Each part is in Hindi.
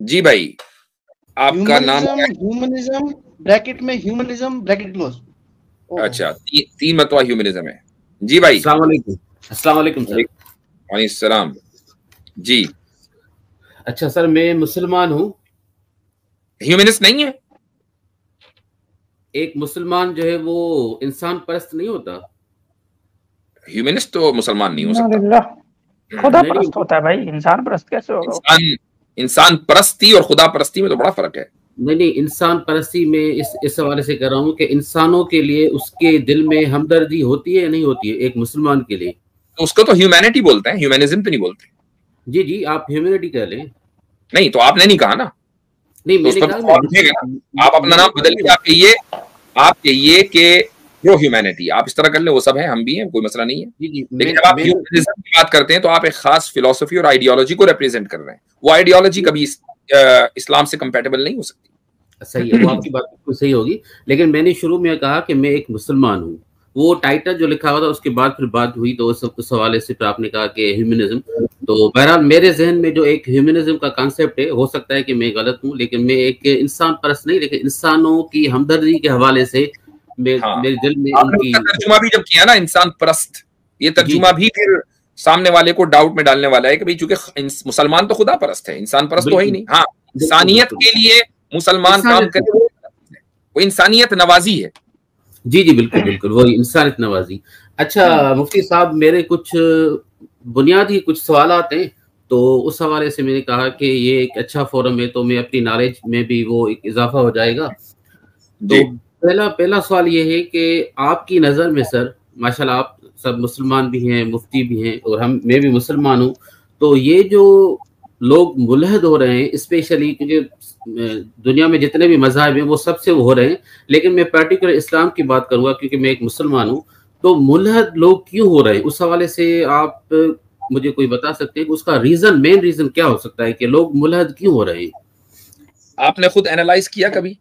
जी भाई, आपका नाम क्या है? ह्यूमनिज्म ब्रैकेट में ह्यूमनिज्म ब्रैकेट क्लोज। अच्छा, तीन मतवा ह्यूमनिज्म है। जी भाई, अस्सलाम वालेकुम। अस्सलाम वालेकुम सर। वालेकुम सलाम जी। अच्छा सर, मैं मुसलमान हूँ। ह्यूमनिस्ट नहीं है? एक मुसलमान जो है वो इंसान परस्त नहीं होता। ह्यूमनिस्ट तो मुसलमान नहीं हो सकता। खुदा परस्त होता है भाई, इंसान परस्त कैसे होगा? इंसान परस्ती और खुदा परस्ती में तो बड़ा फर्क है। नहीं, इंसान परस्ती में इस हवाले से कर रहा हूँ कि इंसानों के लिए उसके दिल में हमदर्दी होती है या नहीं होती है एक मुसलमान के लिए? तो उसको तो ह्यूमैनिटी बोलते हैं, ह्यूमनिज्म तो नहीं बोलते। जी, आप ह्यूमैनिटी कह लें। नहीं तो आपने नहीं कहा ना। नहीं, तो मैंने कहा आप अपना नाम बदल के आप कहिए कि प्रो ह्यूमैनिटी, आप इस तरह कर ले, वो सब है, हम भी हैं, कोई मसला नहीं है। लेकिन जब आप ह्यूमनिज्म की बात करते हैं तो आप एक खास फिलोसफी और आइडियोलॉजी को रिप्रेजेंट कर रहे हैं। वो आइडियोलॉजी कभी इस्लाम से कंपैटिबल नहीं हो सकती। सही है, वो आपकी बात बिल्कुल सही होगी। लेकिन मैंने शुरू में कहा कि मैं एक मुसलमान हूँ, वो टाइटल जो लिखा हुआ था उसके बाद फिर बात हुई तो उस हवाले से फिर आपने कहा कि ह्यूमनिज्म। तो बहरहाल मेरे जहन में जो एक ह्यूमनिज्म का कांसेप्ट है, हो सकता है कि मैं गलत हूँ, लेकिन मैं एक इंसान परस्त नहीं, लेकिन इंसानों की हमदर्दी के हवाले से मेरे दिल में उनकी तर्जुमा भी जब किया ना इंसान परस्त, ये तर्जुमा भी फिर सामने वाले को डाउट में डालने वाला है कि भाई चूंकि मुसलमान तो खुदा परस्त है, इंसान परस्त तो है ही नहीं। हाँ, इंसानियत के लिए मुसलमान काम करे, वो इंसानियत नवाजी है। जी, बिल्कुल वो इंसानियत नवाजी। अच्छा मुफ्ती साहब, मेरे कुछ बुनियादी कुछ सवालात हैं, तो उस हवाले से मैंने कहा कि ये एक अच्छा फोरम है, तो मैं अपनी नॉलेज में भी वो एक इजाफा हो जाएगा। तो पहला सवाल ये है कि आपकी नज़र में सर, माशाल्लाह आप सब मुसलमान भी हैं, मुफ्ती भी हैं, और मैं भी मुसलमान हूँ, तो ये जो लोग मुलहद हो रहे हैं, स्पेशली क्योंकि दुनिया में जितने भी मज़हब हैं वो सबसे हो रहे हैं, लेकिन मैं पर्टिकुलर इस्लाम की बात करूँगा क्योंकि मैं एक मुसलमान हूँ, तो मुलहद लोग क्यों हो रहे हैं, उस हवाले से आप मुझे कोई बता सकते हैं कि उसका मेन रीज़न क्या हो सकता है कि लोग मुलहद क्यों हो रहे हैं? आपने खुद एनालाइज किया कभी?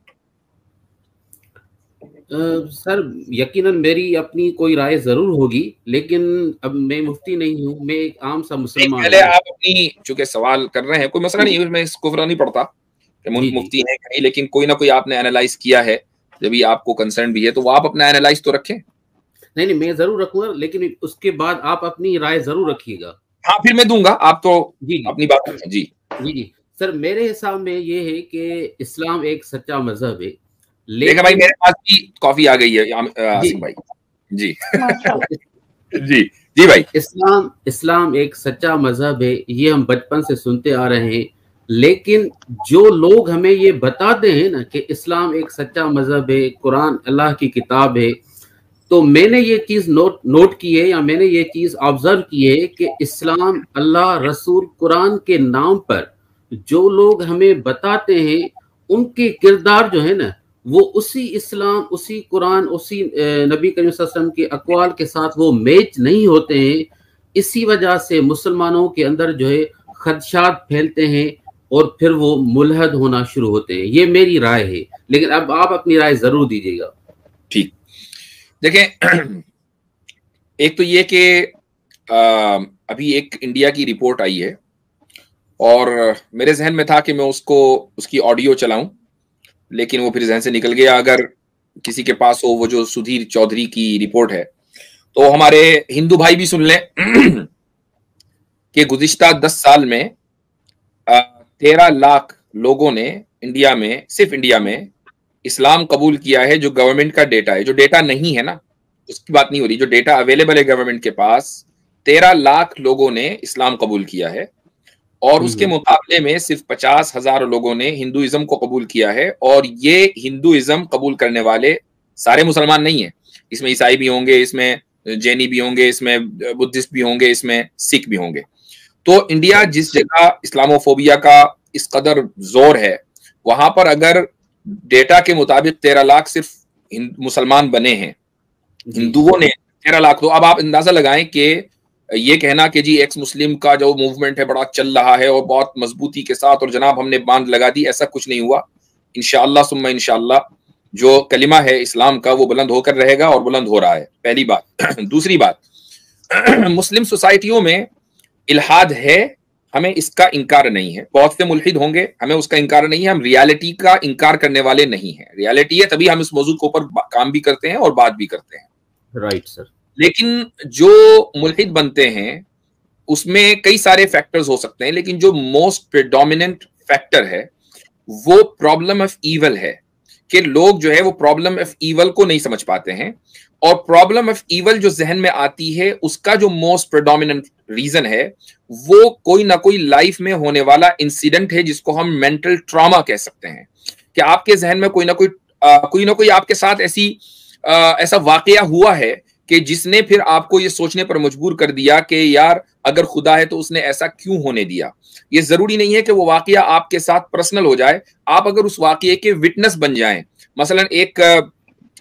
सर यकीनन मेरी अपनी कोई राय जरूर होगी, लेकिन अब मैं मुफ्ती नहीं हूँ, मैं एक आम सा मुसलमान हूँ। पहले आप अपनी चूंकि सवाल कर रहे हैं, कोई मसला नहीं है, मैं इसको फर्क नहीं पड़ता कि मुफ्ती है कहीं, लेकिन कोई ना कोई आपने एनालाइज किया है, जब भी आपको कंसर्न भी है तो वो आप अपना एनालाइज तो रखें। नहीं, मैं जरूर रखूंगा, लेकिन उसके बाद आप अपनी राय जरूर रखिएगा। हाँ, फिर मैं दूंगा, आप तो अपनी बात रखें। जी सर, मेरे हिसाब में ये है कि इस्लाम एक सच्चा मजहब है। लेकिन भाई मेरे पास भी कॉफी आ गई है आसिम भाई। जी जी भाई, इस्लाम एक सच्चा मजहब है, ये हम बचपन से सुनते आ रहे हैं, लेकिन जो लोग हमें ये बताते हैं ना कि इस्लाम एक सच्चा मजहब है, कुरान अल्लाह की किताब है, तो मैंने ये चीज नोट की है, या मैंने ये चीज ऑब्जर्व की है कि इस्लाम, अल्लाह, रसूल, कुरान के नाम पर जो लोग हमें बताते हैं, उनके किरदार जो है ना, वो उसी इस्लाम, उसी कुरान, उसी नबी करीम सल्लल्लाहु अलैहि वसल्लम के अक़वाल के साथ वो मैच नहीं होते हैं। इसी वजह से मुसलमानों के अंदर जो है खदशात फैलते हैं और फिर वो मुलहद होना शुरू होते हैं। ये मेरी राय है, लेकिन अब आप अपनी राय जरूर दीजिएगा। ठीक, देखें, एक तो ये कि अभी एक इंडिया की रिपोर्ट आई है और मेरे जहन में था कि मैं उसकी ऑडियो चलाऊं, लेकिन वो फिर जहन से निकल गया। अगर किसी के पास हो वो जो सुधीर चौधरी की रिपोर्ट है, तो हमारे हिंदू भाई भी सुन लें कि गुज़िश्ता 10 साल में 13 लाख लोगों ने इंडिया में, सिर्फ इंडिया में, इस्लाम कबूल किया है। जो गवर्नमेंट का डेटा है, जो डेटा नहीं है ना उसकी बात नहीं हो रही, जो डेटा अवेलेबल है गवर्नमेंट के पास, 13 लाख लोगों ने इस्लाम कबूल किया है, और उसके मुकाबले में सिर्फ 50,000 लोगों ने हिंदुइज्म को कबूल किया है। और ये हिंदुइज्म कबूल करने वाले सारे मुसलमान नहीं है, इसमें ईसाई भी होंगे, इसमें जैनी भी होंगे, इसमें बुद्धिस्ट भी होंगे, इसमें सिख भी होंगे। तो इंडिया जिस जगह इस्लामोफोबिया का इस कदर जोर है, वहां पर अगर डेटा के मुताबिक 13 लाख सिर्फ मुसलमान बने हैं, हिंदुओं ने 13 लाख, तो अब आप अंदाजा लगाएं कि ये कहना कि जी एक्स मुस्लिम का जो मूवमेंट है बड़ा चल रहा है और बहुत मजबूती के साथ, और जनाब हमने बांध लगा दी, ऐसा कुछ नहीं हुआ। इंशाअल्लाह सुम्मा इंशाअल्लाह जो कलिमा है इस्लाम का वो बुलंद होकर रहेगा, और बुलंद हो रहा है, पहली बात। दूसरी बात, मुस्लिम सोसाइटियों में इल्हाद है हमें इसका इनकार नहीं है। बहुत से मुल्हिद होंगे, हमें उसका इनकार नहीं है। हम रियलिटी का इनकार करने वाले नहीं है। रियलिटी है तभी हम इस मौजूद के ऊपर काम भी करते हैं और बात भी करते हैं। Right sir. लेकिन जो मुल्हिद बनते हैं उसमें कई सारे फैक्टर्स हो सकते हैं, लेकिन जो मोस्ट प्रेडोमिनेंट फैक्टर है वो प्रॉब्लम ऑफ ईवल है, कि लोग जो है वो प्रॉब्लम ऑफ ईवल को नहीं समझ पाते हैं। और प्रॉब्लम ऑफ ईवल जो जहन में आती है उसका जो मोस्ट प्रेडोमिनेंट रीजन है वो कोई ना कोई लाइफ में होने वाला इंसिडेंट है, जिसको हम मेंटल ट्रॉमा कह सकते हैं। कि आपके जहन में कोई ना कोई आपके साथ ऐसा वाकया हुआ है कि जिसने फिर आपको ये सोचने पर मजबूर कर दिया कि यार अगर खुदा है तो उसने ऐसा क्यों होने दिया। ये जरूरी नहीं है कि वो वाकया आपके साथ पर्सनल हो जाए, आप अगर उस वाकये के विटनेस बन जाएं। मसलन एक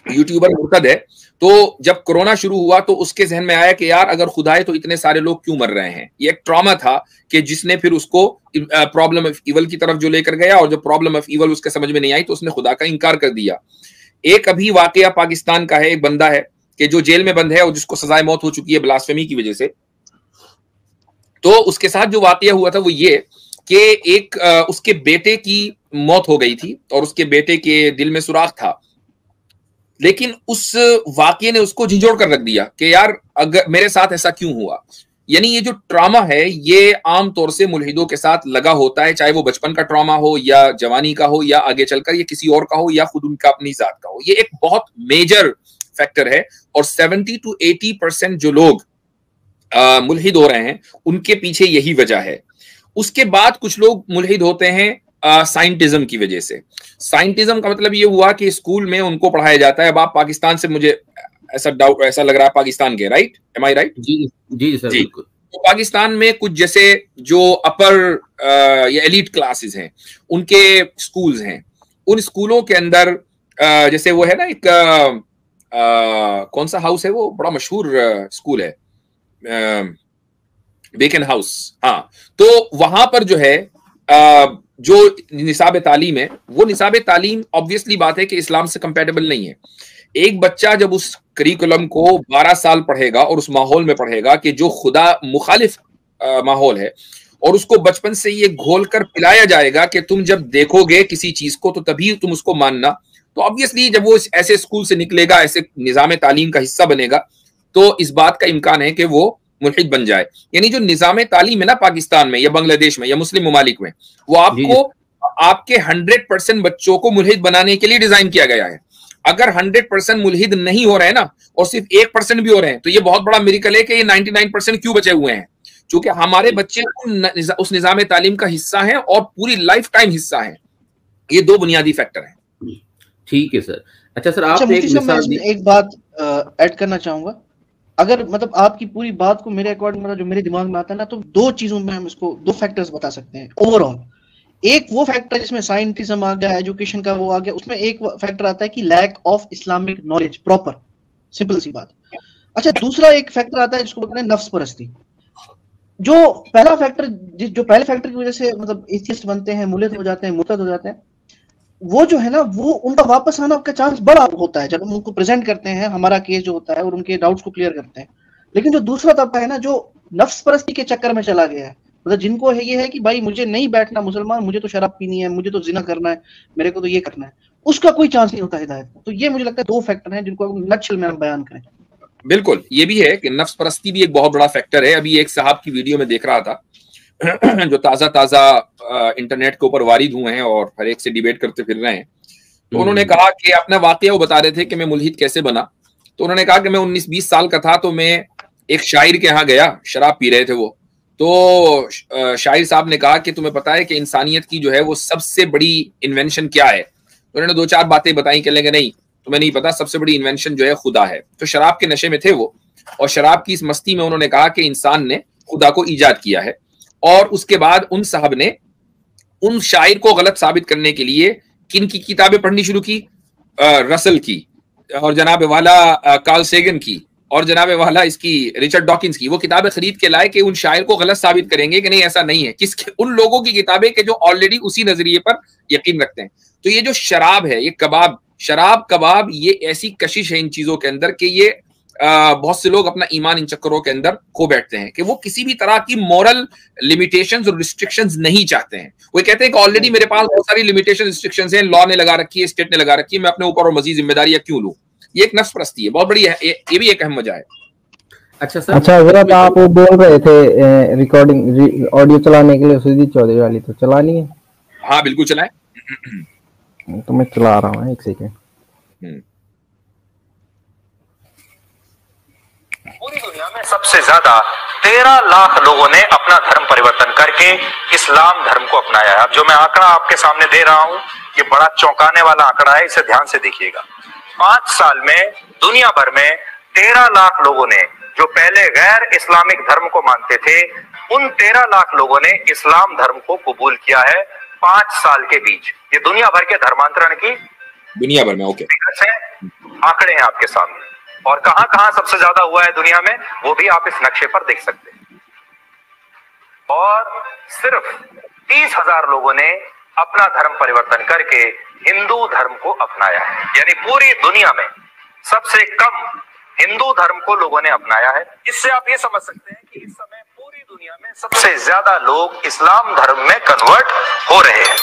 यूट्यूबर मुर्तद है, तो जब कोरोना शुरू हुआ तो उसके जहन में आया कि यार अगर खुदा है तो इतने सारे लोग क्यों मर रहे हैं। ये एक ट्रॉमा था कि जिसने फिर उसको प्रॉब्लम ऑफ ईवल की तरफ जो लेकर गया, और जब प्रॉब्लम ऑफ ईवल उसके समझ में नहीं आई तो उसने खुदा का इनकार कर दिया। एक अभी वाकया पाकिस्तान का है, एक बंदा है कि जो जेल में बंद है और जिसको सजाए मौत हो चुकी है ब्लास्फेमी की वजह से। तो उसके साथ जो वाकया हुआ था वो ये कि एक उसके बेटे की मौत हो गई थी और उसके बेटे के दिल में सुराख था, लेकिन उस वाकये ने उसको झिझोड़ कर रख दिया कि यार अगर मेरे साथ ऐसा क्यों हुआ। यानी ये जो ट्रॉमा है ये आमतौर से मुल्हिदों के साथ लगा होता है, चाहे वो बचपन का ट्रॉमा हो या जवानी का हो या आगे चलकर ये किसी और का हो या खुद उनका अपनी जात का हो। ये एक बहुत मेजर फैक्टर है और 70 to 80% जो लोग मुल्हिद हो रहे हैं उनके पीछे यही वजह है। उसके बाद कुछ लोग मुल्हिद होते हैं साइंटिज्म की वजह से। साइंटिज्म का मतलब ये हुआ कि स्कूल में उनको पढ़ाया जाता है। अब आप पाकिस्तान से, मुझे ऐसा लग रहा है पाकिस्तान के, राइट? एम आई राइट? जी जी सर, बिल्कुल। तो पाकिस्तान में कुछ जैसे जो अपर या एलीट क्लासेस हैं उनके स्कूल्स हैं, उन स्कूलों के अंदर जैसे वो है ना एक कौन सा हाउस है वो बड़ा मशहूर स्कूल है, बेकन हाउस। हाँ, तो वहां पर जो है जो निसाब तालीम है वो निसाब तालीम ऑब्वियसली बात है कि इस्लाम से कंपैटिबल नहीं है। एक बच्चा जब उस करिकुलम को 12 साल पढ़ेगा और उस माहौल में पढ़ेगा कि जो खुदा मुखालिफ माहौल है, और उसको बचपन से ये घोल कर पिलाया जाएगा कि तुम जब देखोगे किसी चीज को तो तभी तुम उसको मानना, तो ऑब्वियसली जब वो ऐसे स्कूल से निकलेगा, ऐसे निजाम तालीम का हिस्सा बनेगा, तो इस बात का इम्कान है कि वो मुल्हिद बन जाए। यानी जो निजाम तालीम है ना पाकिस्तान में या बांग्लादेश में या मुस्लिम ममालिक में, वो आपको आपके 100% बच्चों को मुल्हिद बनाने के लिए डिजाइन किया गया है। अगर 100% मुल्हिद नहीं हो रहे हैं ना और सिर्फ 1% भी हो रहे हैं तो ये बहुत बड़ा मिरेकल है कि ये 99% क्यों बचे हुए हैं, क्योंकि हमारे बच्चे उस निजाम तालीम का हिस्सा हैं और पूरी लाइफ टाइम हिस्सा हैं। ये दो बुनियादी फैक्टर हैं। ठीक है सर। अच्छा सर, आपने एक बात ऐड करना चाहूंगा। अगर मतलब आपकी पूरी बात को मेरे अकॉर्डिंग, मतलब जो मेरे दिमाग में आता है ना, तो दो चीजों में हम इसको दो फैक्टर्स बता सकते हैं ओवरऑल। एक वो फैक्टर जिसमें साइंटिज्म आ गया, एजुकेशन का वो आ गया, उसमें एक फैक्टर आता है कि lack of Islamic knowledge, proper, simple सी बात। अच्छा, दूसरा एक फैक्टर आता है जिसको बोलते हैं नफ्स परस्ती। जो पहला फैक्टर, जो पहले फैक्टर की वजह से मतलब एथियस्ट बनते हैं, मुल्हिद हो जाते हैं, मुर्तद हो जाते हैं, वो जो है ना वो उनका वापस आना का चांस बड़ा होता है जब हम उनको प्रेजेंट करते हैं, हमारा केस जो होता है, और उनके डाउट्स को क्लियर करते हैं। लेकिन जो दूसरा तबका है ना, जो नफ्स परस्ती के चक्कर में चला गया है, मतलब जिनको है ये है कि भाई मुझे नहीं बैठना मुसलमान, मुझे तो शराब पीनी है, मुझे तो जिना करना है, मेरे को तो ये करना है, उसका कोई चांस नहीं होता हिदायत का। तो ये मुझे लगता है दो फैक्टर हैं जिनको नटशेल में हम बयान करें। बिल्कुल, ये भी है कि नफ्स परस्ती भी एक बहुत बड़ा फैक्टर है। अभी एक साहब की वीडियो में देख रहा था जो ताजा इंटरनेट के ऊपर वारिद हुए हैं और हर एक से डिबेट करते फिर रहे हैं। तो उन्होंने कहा कि अपना वाकया वो बता रहे थे कि मैं मुल्हिद कैसे बना। तो उन्होंने कहा कि मैं 19-20 साल का था, तो मैं एक शायर के यहाँ गया, शराब पी रहे थे वो। तो शायर साहब ने कहा कि तुम्हें पता है कि इंसानियत की जो है वो सबसे बड़ी इन्वेंशन क्या है? तो उन्होंने 2-4 बातें बताई, कह लेंगे नहीं तुम्हें नहीं पता, सबसे बड़ी इन्वेंशन जो है खुदा है। तो शराब के नशे में थे वो, और शराब की इस मस्ती में उन्होंने कहा कि इंसान ने खुदा को ईजाद किया है। और उसके बाद उन साहब ने उन शायर को गलत साबित करने के लिए किन की किताबें पढ़नी शुरू की? रसल की, और जनाब वाला कार्ल सेगन की, और जनाब वाला इसकी रिचर्ड डॉकिंस की। वो किताबें खरीद के लाए कि उन शायर को गलत साबित करेंगे कि नहीं ऐसा नहीं है। किसके? उन लोगों की किताबें के जो ऑलरेडी उसी नजरिए पर यकीन रखते हैं। तो ये जो शराब है, ये कबाब, शराब कबाब, ये ऐसी कशिश है इन चीजों के अंदर कि ये बहुत से लोग अपना ईमान इन चक्करों के अंदर खो बैठते हैं कि वो किसी भी तरह की मॉरल लिमिटेशंस और रिस्ट्रिक्शंस नहीं चाहते हैं। वो कहते हैं कि ऑलरेडी मेरे पास बहुत सारी लिमिटेशन रिस्ट्रिक्शंस हैं, लॉ ने लगा रखी है, स्टेट ने लगा रखी है, मैं अपने ऊपर और मजीद जिम्मेदारियां क्यों लूं। ये एक नफ्स परस्ती है, बहुत बड़ी है, ये भी एक अहम वजह है। अच्छा सर, अच्छा हजरत आप वो बोल रहे थे रिकॉर्डिंग ऑडियो चलाने के लिए सुजीत चौधरी वाली, तो चलानी है? हाँ बिल्कुल चलाएं। तो मैं चला रहा हूँ, एक सेकेंड। पूरी दुनिया में सबसे ज्यादा 13 लाख लोगों ने अपना धर्म परिवर्तन करके इस्लाम धर्म को अपनाया है। अब जो मैं आंकड़ा आपके सामने दे रहा हूं, ये बड़ा चौंकाने वाला आंकड़ा है, इसे ध्यान से देखिएगा। 5 साल में दुनिया भर में 13 लाख लोगों ने, जो पहले गैर इस्लामिक धर्म को मानते थे, उन 13 लाख लोगों ने इस्लाम धर्म को कबूल किया है 5 साल के बीच। ये दुनिया भर के धर्मांतरण की दुनिया भर में आंकड़े हैं आपके सामने, और कहां कहां सबसे ज्यादा हुआ है दुनिया में, वो भी आप इस नक्शे पर देख सकते हैं। और सिर्फ 30,000 लोगों ने अपना धर्म परिवर्तन करके हिंदू धर्म को अपनाया है, यानी पूरी दुनिया में सबसे कम हिंदू धर्म को लोगों ने अपनाया है। इससे आप ये समझ सकते हैं कि इस समय पूरी दुनिया में सबसे ज्यादा लोग इस्लाम धर्म में कन्वर्ट हो रहे हैं।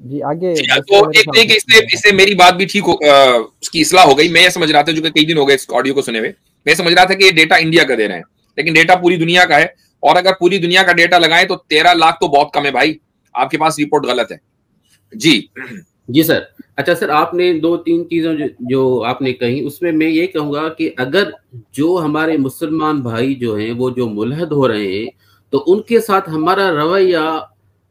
जी आगे तो एक नहीं कि इससे मेरी बात भी ठीक हो, उसकी इस्लाह हो गई। मैं ये समझ रहा था, जो कि कई दिन हो गए इस ऑडियो को सुने हुए, मैं समझ रहा था कि ये डेटा इंडिया का दे रहे हैं, लेकिन डेटा पूरी दुनिया का है। और अगर पूरी दुनिया का डेटा लगाएं तो 13 लाख तो बहुत कम है भाई, आपके पास रिपोर्ट गलत है। जी सर। अच्छा सर, आपने 2-3 चीजें जो आपने कही, उसमें मैं ये कहूंगा कि अगर जो हमारे मुसलमान भाई जो हैं वो जो मुल्हद हो रहे हैं, तो उनके साथ हमारा रवैया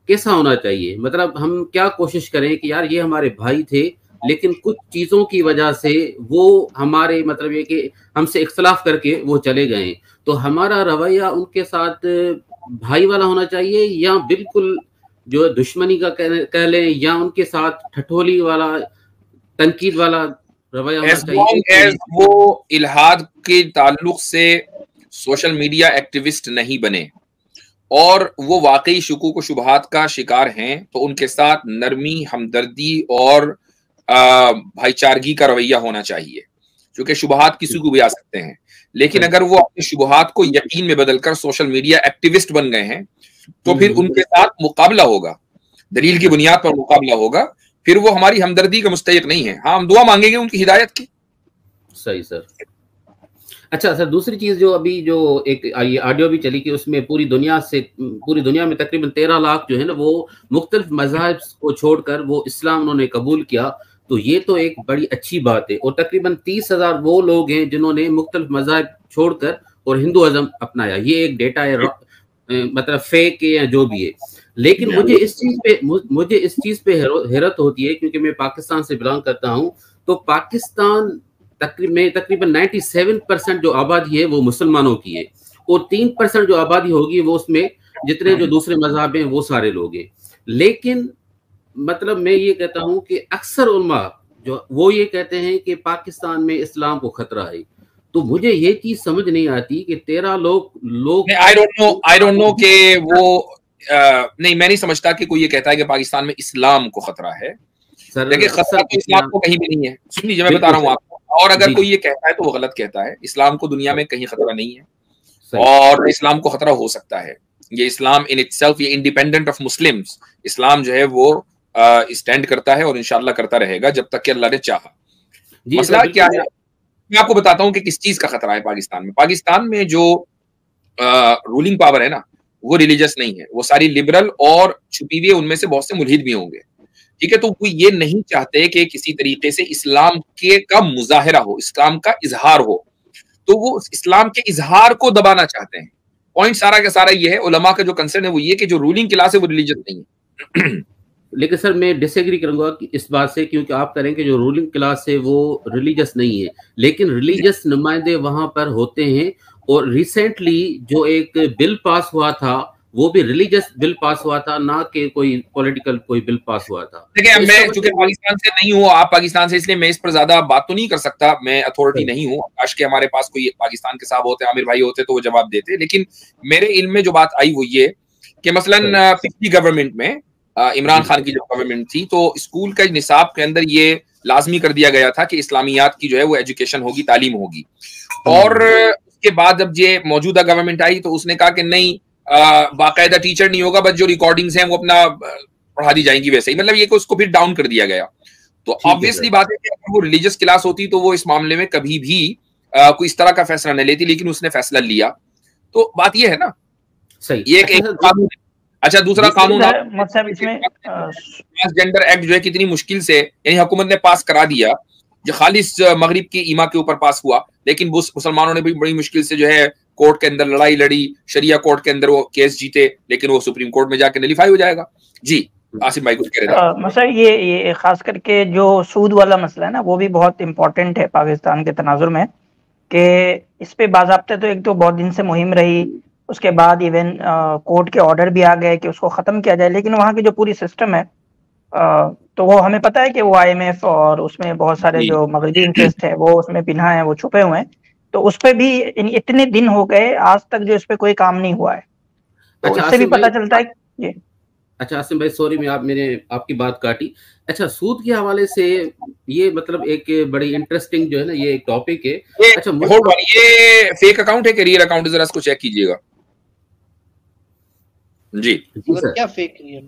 कैसा होना चाहिए? मतलब हम क्या कोशिश करें कि यार ये हमारे भाई थे, लेकिन कुछ चीजों की वजह से वो हमारे मतलब ये कि हमसे इख्तलाफ करके वो चले गए, तो हमारा रवैया उनके साथ भाई वाला होना चाहिए या बिल्कुल जो दुश्मनी का कह लें, या उनके साथ ठठोली वाला, तनकीद वाला रवैया होना चाहिए? वो इल्हाद के ताल्लुक से सोशल मीडिया एक्टिविस्ट नहीं बने और वो वाकई शुकूक व शुबहात का शिकार हैं, तो उनके साथ नरमी, हमदर्दी और भाईचारगी का रवैया होना चाहिए, क्योंकि शुबहात किसी को भी आ सकते हैं। लेकिन अगर वो अपने शुबहात को यकीन में बदलकर सोशल मीडिया एक्टिविस्ट बन गए हैं, तो फिर उनके साथ मुकाबला होगा, दलील की बुनियाद पर मुकाबला होगा, फिर वो हमारी हमदर्दी का मुस्तहिक नहीं है। हाँ, हम दुआ मांगेंगे उनकी हिदायत की। सही सर। अच्छा सर, दूसरी चीज जो अभी जो एक ये ऑडियो भी चली कि उसमें पूरी दुनिया में तकरीबन 13 लाख जो है ना, वो मुख्तलिफ मज़ाहिब को छोड़कर वो इस्लाम उन्होंने कबूल किया, तो ये तो एक बड़ी अच्छी बात है। और तकरीबन 30,000 वो लोग हैं जिन्होंने मुख्तलिफ मज़ाहिब छोड़कर और हिंदुइज्म अपनाया। ये एक डेटा है, मतलब फेक है या जो भी है। लेकिन मुझे इस चीज पे हैरत होती है, क्योंकि मैं पाकिस्तान से बिलोंग करता हूँ, तो पाकिस्तान तकरीबन 97% जो आबादी है वो मुसलमानों की है, और 3% जो आबादी होगी वो उसमें जितने जो दूसरे मज़हब हैं वो सारे लोग हैं। लेकिन मतलब मैं ये कहता हूं कि अक्सर उलमा जो वो ये कहते हैं कि पाकिस्तान में इस्लाम को खतरा है, तो मुझे ये चीज समझ नहीं आती कि 13 लोग आई डोंट नो कि वो नहीं, मैं नहीं समझता कि कोई ये कहता है कि पाकिस्तान में इस्लाम को खतरा है। देखिए, खतरा तो इस्लाम को कहीं भी नहीं है। सुन लीजिए, मैं बता रहा हूँ आपको, और अगर कोई ये कहता है तो वो गलत कहता है। इस्लाम को दुनिया में कहीं खतरा नहीं है, और इस्लाम को खतरा हो सकता है। ये इस्लाम इन इटसेल्फ, ये इंडिपेंडेंट ऑफ मुस्लिम्स, इस्लाम जो है वो स्टैंड करता है और इंशाल्लाह करता रहेगा जब तक कि अल्लाह ने चाहा। मसला क्या है, मैं आपको बताता हूँ कि किस चीज का खतरा है पाकिस्तान में। पाकिस्तान में जो रूलिंग पावर है ना, वो रिलीजियस नहीं है, वो सारी लिबरल और छुपी हुई, उनमें से बहुत से मुल्हिद भी होंगे, ठीक है। तो वो ये नहीं चाहते कि किसी तरीके से इस्लाम का मुजाहिरा हो, इस्लाम का इजहार हो, तो वो इस्लाम के इजहार को दबाना चाहते हैं। पॉइंट सारा का सारा ये है, उलमा का जो कंसर्न है वो ये कि जो रूलिंग क्लास है वो रिलीजियस नहीं है। लेकिन सर मैं डिसएग्री करूंगा कि इस बात से, क्योंकि आप करें कि जो रूलिंग क्लास है वो रिलीजियस नहीं है, लेकिन रिलीजियस नुमाइंदे वहां पर होते हैं। और रिसेंटली जो एक बिल पास हुआ था वो भी रिलीजियस बिल पास हुआ था, ना कि कोई पॉलिटिकल कोई बिल पास हुआ था। देखिए, मैं चूंकि पाकिस्तान से नहीं हूँ, आप पाकिस्तान से, इसलिए मैं इस पर ज्यादा बात तो नहीं कर सकता, मैं अथॉरिटी नहीं हूँ। काश के हमारे पास कोई पाकिस्तान के साहब होते, आमिर भाई होते, तो वो जवाब देते। लेकिन मेरे इल्म में जो बात आई वो ये कि मसलन पिछली गवर्नमेंट में इमरान खान की जो गवर्नमेंट थी, तो स्कूल का निसाब के अंदर ये लाजमी कर दिया गया था कि इस्लामियात की जो है वो एजुकेशन होगी, तालीम होगी। और उसके बाद जब ये मौजूदा गवर्नमेंट आई तो उसने कहा कि नहीं, बाकायदा टीचर नहीं होगा, बस जो रिकॉर्डिंग्स हैं वो अपना पढ़ा दी जाएंगी वैसे ही, मतलब ये को उसको फिर डाउन कर दिया गया। तो ऑब्वियसली बात है कि अगर वो रिलीजियस क्लास होती तो वो इस मामले में कभी भी कोई इस तरह का फैसला नहीं लेती, लेकिन उसने फैसला लिया। तो बात ये है ना, सही, ये एक कानून है। अच्छा, दूसरा कानून मतलब इसमें ट्रांसजेंडर एक्ट जो है कितनी मुश्किल से यानी हुकूमत ने पास करा दिया, जो खालिस मगरिब की ईमा के ऊपर पास हुआ, लेकिन मुसलमानों ने भी बड़ी मुश्किल से जो है कोर्ट के अंदर लड़ाई लड़ी, शरिया कोर्ट के अंदर वो केस जीते, लेकिन वो सुप्रीम कोर्ट में जाके नलीफाई हो जाएगा। जी आसिम भाई कुछ कह रहे थे। मसला ये खास करके जो सूद वाला मसला है ना, वो भी बहुत इम्पोर्टेंट है पाकिस्तान के तनाजुर में, कि इस पे बाज़ाब्ते तो एक तो बहुत दिन से मुहिम रही, उसके बाद इवन कोर्ट के ऑर्डर भी आ गए कि उसको ख़त्म किया जाए, लेकिन वहाँ की जो पूरी सिस्टम है तो वो हमें पता है कि वो IMF और उसमें बहुत सारे जो मगरबी इंटरेस्ट है वो उसमें पिन्हा है, वो छुपे हुए हैं, तो उस पर भी इतने दिन हो गए आज तक जो इस पे कोई काम नहीं हुआ है। तो इससे भी पता चलता है ये। अच्छा आसिम भाई सॉरी मैं आपकी बात काटी। अच्छा सूद के हवाले से ये मतलब एक बड़ी इंटरेस्टिंग जो है ना ये एक टॉपिक है। अच्छा ये फेक अकाउंट है कि रियल अकाउंट है, जरा इसको चेक कीजिएगा। जी क्या फेक है?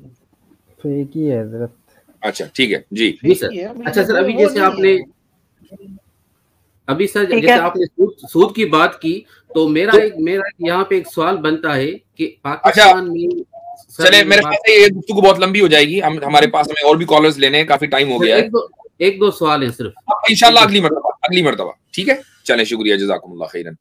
फेक ही है जरा। अच्छा ठीक है जी सर। अच्छा सर अभी जैसे आपने जैसे आपने सूद की बात की तो मेरा यहाँ पे एक सवाल बनता है कि पाकिस्तान में चले मेरे ख्याल से ये गुफ्तगू बहुत लंबी हो जाएगी, हमारे पास हमें और भी कॉलर्स लेने हैं, काफी टाइम हो गया है। एक दो सवाल है सिर्फ, इंशाल्लाह अगली मर्तबा ठीक है। चलें, शुक्रिया, जज़ाकुमुल्लाह खैरन।